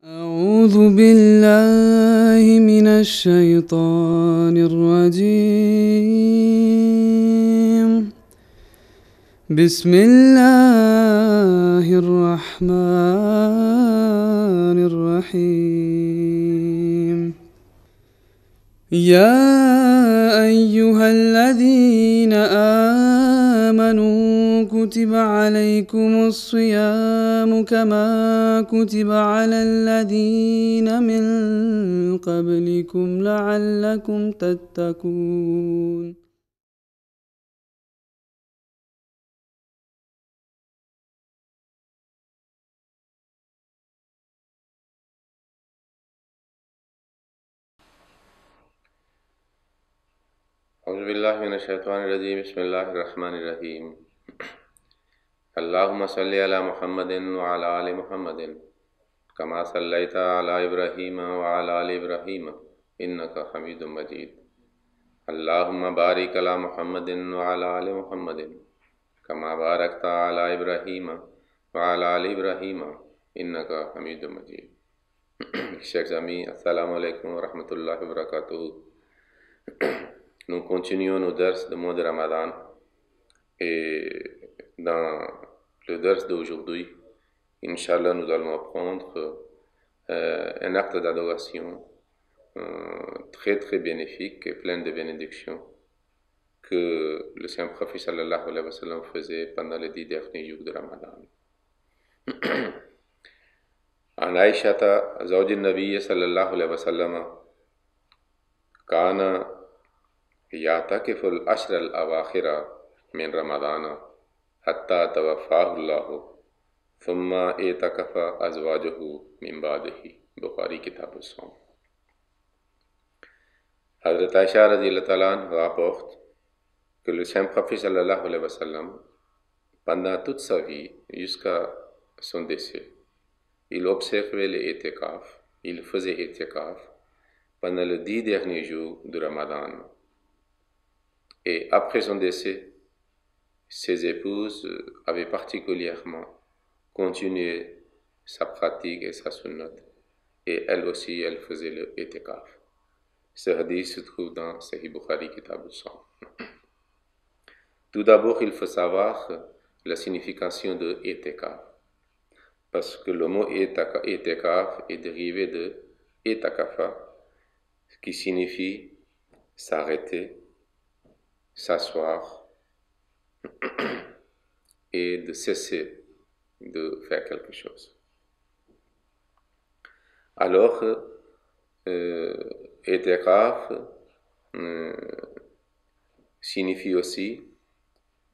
أعوذ بالله من الشيطان الرجيم. بسم الله الرحمن الرحيم. يا أيها الذين آمنوا كتب عليكم الصيام كما كتب على الذين من قبلكم لعلكم تتقون. أعوذ بالله من الشيطان الرجيم. بسم الله الرحمن الرحيم. اللهم صل على محمد وعلى آل محمد كما صليت على إبراهيم وعلى آل إبراهيم إنك حميد مجيد. اللهم بارك على محمد وعلى آل محمد كما باركت على إبراهيم وعلى آل إبراهيم إنك حميد مجيد. Chers amis, assalamu alaikum wa rahmatullahi wa barakatuh. Nous continuons nos dars de mois de Ramadan et dans le dars d'aujourd'hui, Inch'Allah, nous allons apprendre un acte d'adoration très très bénéfique et plein de bénédictions que le Saint-Prophète sallallahu alayhi wa sallam faisait pendant les 10 derniers jours de Ramadan. عن عائشة زوج النبي صلى الله عليه وسلم كان يعتكف العشر الأواخر من رمضان حتى توفاه الله ثم اعتكف أزواجه من بعده. Bukhari Kitab al-Sawm. Hazrat Aïcha radhiyallahu ta'ala rapporte que le Saint-Prophète sallallahu alayhi wa sallam, pendant toute sa vie jusqu'à son décès, il observait les itikaf, il faisait itikaf pendant les 10 derniers jours de Ramadan. Et après son décès, ses épouses avaient particulièrement continué sa pratique et sa sunnat. Et elle aussi, elle faisait le itikaf. Ce hadith se trouve dans Sahih Bukhari Kitab al-Sawm. Tout d'abord, il faut savoir la signification de itikaf. Parce que le mot itikaf est dérivé de itakafa, qui signifie s'arrêter, s'asseoir et de cesser de faire quelque chose. Alors, itikaf signifie aussi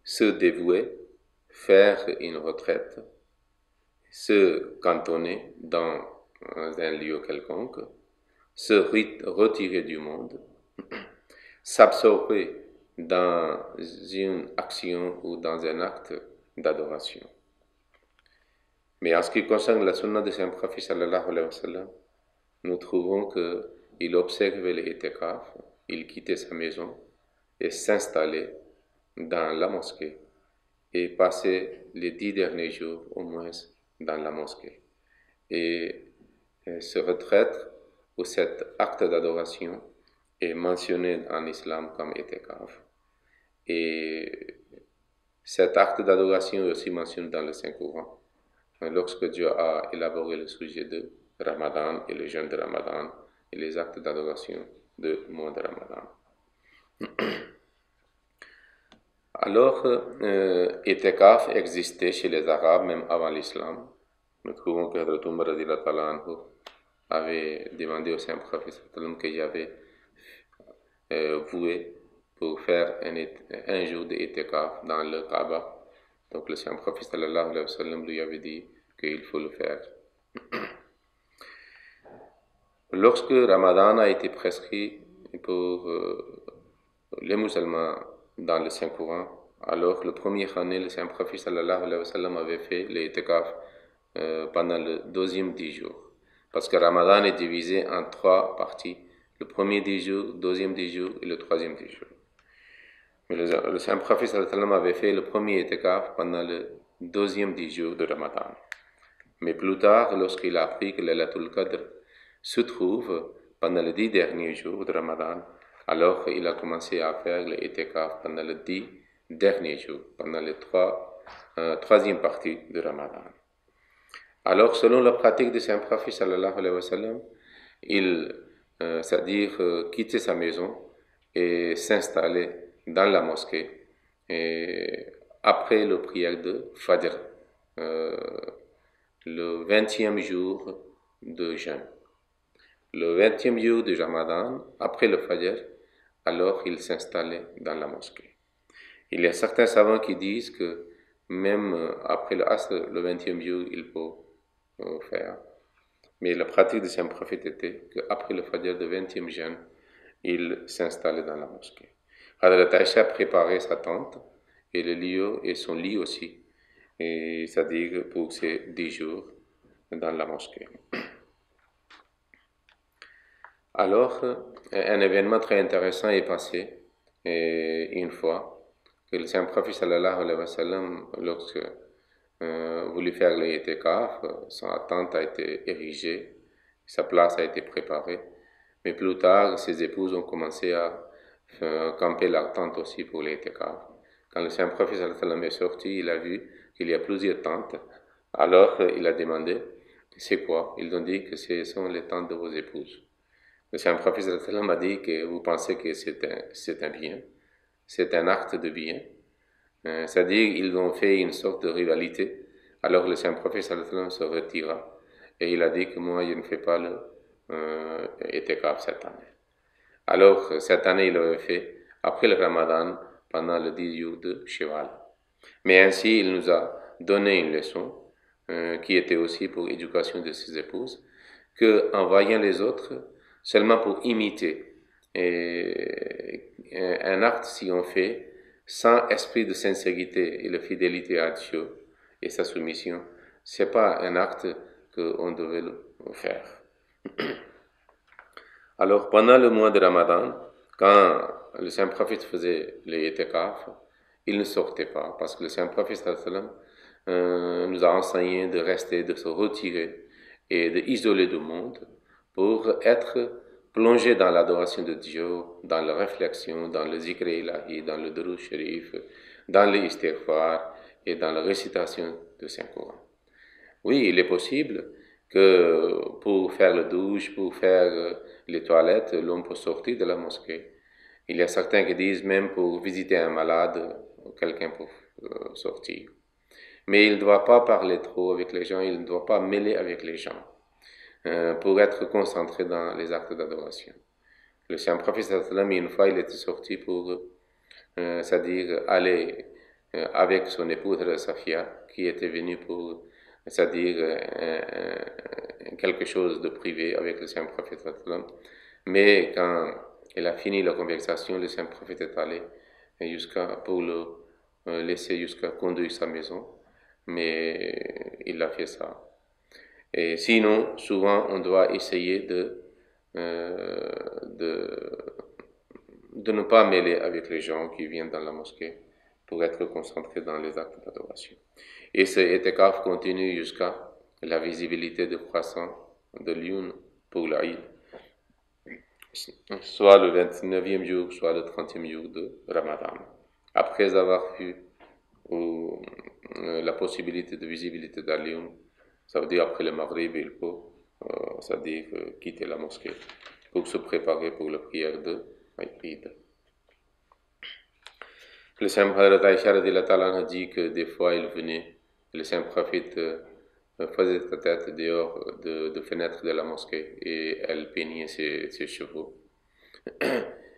se dévouer, faire une retraite, se cantonner dans un lieu quelconque, se retirer du monde, s'absorber dans une action ou dans un acte d'adoration. Mais en ce qui concerne la sunna de Saint-Prophète sallallahu alayhi wa sallam, nous trouvons qu'il observait les itikaf, il quittait sa maison et s'installait dans la mosquée et passait les 10 derniers jours au moins dans la mosquée. Et ce retraite ou cet acte d'adoration est mentionné en islam comme itikaf. Et cet acte d'adoration est aussi mentionné dans le Saint-Coran. Lorsque Dieu a élaboré le sujet de Ramadan et le jeûne de Ramadan et les actes d'adoration du mois de Ramadan. Alors, itikaf existait chez les Arabes même avant l'islam. Nous trouvons que Hazrat Umar radhiyallahu ta'ala anhu avait demandé au Saint-Prophète qu'il y avait voué pour faire un jour d'itikaf dans le Kaaba. Donc le Saint-Prophète sallallahu alayhi wa sallam lui avait dit qu'il faut le faire. Lorsque Ramadan a été prescrit pour les musulmans dans le Saint-Coran, alors le premier année, le Saint-Prophète sallallahu alayhi wa sallam avait fait l'itikaf pendant le 12e 10 jours. Parce que Ramadan est divisé en 3 parties. Le premier 10 jours, le deuxième 10 jours et le troisième 10 jours. Mais le Saint-Prophète sallallahu alayhi wa sallam avait fait le premier itikaf pendant le 12e 10 jours de Ramadan. Mais plus tard, lorsqu'il a appris que Laylatul Qadr se trouve pendant les 10 derniers jours de Ramadan, alors il a commencé à faire le itikaf pendant les 10 derniers jours, pendant les troisième partie de Ramadan. Alors, selon la pratique du Saint-Prophète sallallahu alayhi wa sallam, il, c'est-à-dire quitter sa maison et s'installer dans la mosquée et après la prière de Fajr, le 20e jour de jeûne. Le 20e jour de Ramadan, après le Fajr, alors il s'installait dans la mosquée. Il y a certains savants qui disent que même après le Asr, le 20e jour, il peut faire. Mais la pratique du Saint-Prophète était qu'après le Fajr de 20e jeûne, il s'installait dans la mosquée. Hadrat Aïcha préparait sa tente et le lieu et son lit aussi, c'est-à-dire pour ces 10 jours dans la mosquée. Alors, un événement très intéressant est passé une fois que le Saint-Prophète sallallahu alayhi wa sallam, lorsque voulut faire le itikaf, sa tente a été érigée, sa place a été préparée, mais plus tard, ses épouses ont commencé à camper leur tente aussi pour l'itikaf. Quand le Saint-Prophète sallallahu alayhi wa sallam est sorti, il a vu qu'il y a plusieurs tentes. Alors, il a demandé, c'est quoi? Ils ont dit que ce sont les tentes de vos épouses. Le Saint-Prophète sallallahu alayhi wa sallam a dit que vous pensez que c'est un bien, c'est un acte de bien. C'est-à-dire ils ont fait une sorte de rivalité. Alors le Saint-Prophète sallallahu alayhi wa sallam se retira et il a dit que moi je ne fais pas le itikaf cette année. Alors cette année il l'avait fait après le Ramadan pendant le 10 jours de Shawwal. Mais ainsi il nous a donné une leçon qui était aussi pour l'éducation de ses épouses, que en voyant les autres seulement pour imiter un acte si on fait sans esprit de sincérité et de fidélité à Dieu et sa soumission, c'est pas un acte qu'on devait faire. Alors, pendant le mois de Ramadan, quand le Saint-Prophète faisait les itikaf, il ne sortait pas, parce que le Saint-Prophète nous a enseigné de rester, de se retirer et d'isoler du monde pour être plongé dans l'adoration de Dieu, dans la réflexion, dans le zikr ilahi, dans le Durud Sharif, dans l'istighfar et dans la récitation du Saint-Coran. Oui, il est possible que pour faire la douche, pour faire les toilettes, l'homme peut sortir de la mosquée. Il y a certains qui disent même pour visiter un malade, quelqu'un peut sortir. Mais il ne doit pas parler trop avec les gens, il ne doit pas mêler avec les gens pour être concentré dans les actes d'adoration. Le Saint-Prophète sallallahu une fois, il était sorti pour, c'est-à-dire aller avec son épouse Safia, qui était venue pour, c'est-à-dire quelque chose de privé avec le Saint-Prophète sallallahu. Mais quand il a fini la conversation, le Saint-Prophète est allé pour le laisser jusqu'à conduire sa maison, mais il a fait ça. Et sinon, souvent, on doit essayer de ne pas mêler avec les gens qui viennent dans la mosquée pour être concentré dans les actes d'adoration. Et ce itikaf continue jusqu'à la visibilité du croissant de lune pour l'Aïd, soit le 29e jour, soit le 30e jour de Ramadan. Après avoir eu la possibilité de visibilité de la lune, ça veut dire après le Maghrib, il faut c'est-à-dire quitter la mosquée pour se préparer pour la prière de Eid. Le Saint-Prophète Aïcha a dit que des fois il venait, le Saint-Prophète faisait sa tête dehors de fenêtre de la mosquée et elle peignait ses chevaux.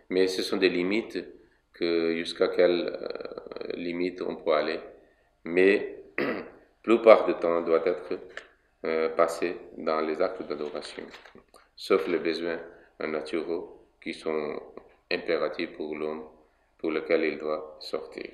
Mais ce sont des limites que jusqu'à quelle limite on peut aller. Mais la plupart du temps doit être passé dans les actes d'adoration, sauf les besoins naturels qui sont impératifs pour l'homme, pour lequel il doit sortir.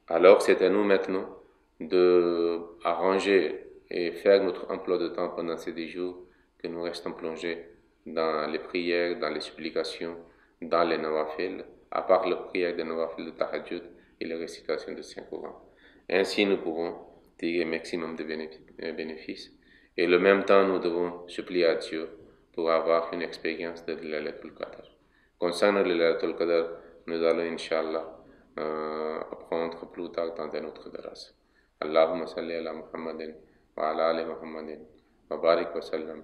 Alors c'est à nous maintenant d'arranger et faire notre emploi de temps pendant ces 10 jours que nous restons plongés dans les prières, dans les supplications, dans les nawafil, à part la prière des nawafil de Tahajjud et la récitation du Saint-Coran. Ainsi nous pouvons tirer maximum de bénéfices. Et le même temps, nous devons supplier à Dieu pour avoir une expérience de Laylatul Qadr. Concernant le Laylatul Qadr, nous allons, Inch'Allah, apprendre plus tard dans un autre dars. Allahumma salli ala Muhammadin wa ala ali Muhammadin wa barik wa sallam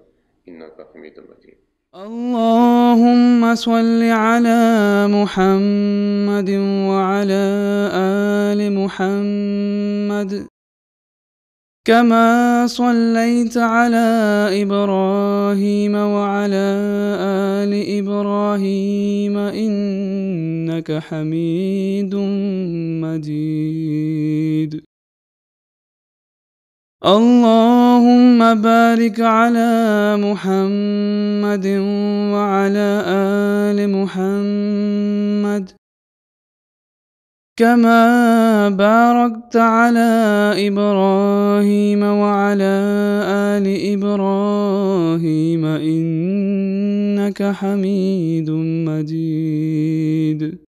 innaka hamidun majid. اللهم صل على محمد وعلى آل محمد كما صليت على إبراهيم وعلى آل إبراهيم إنك حميد مجيد. اللهم بارك على محمد وعلى آل محمد كما باركت على إبراهيم وعلى آل إبراهيم إنك حميد مجيد.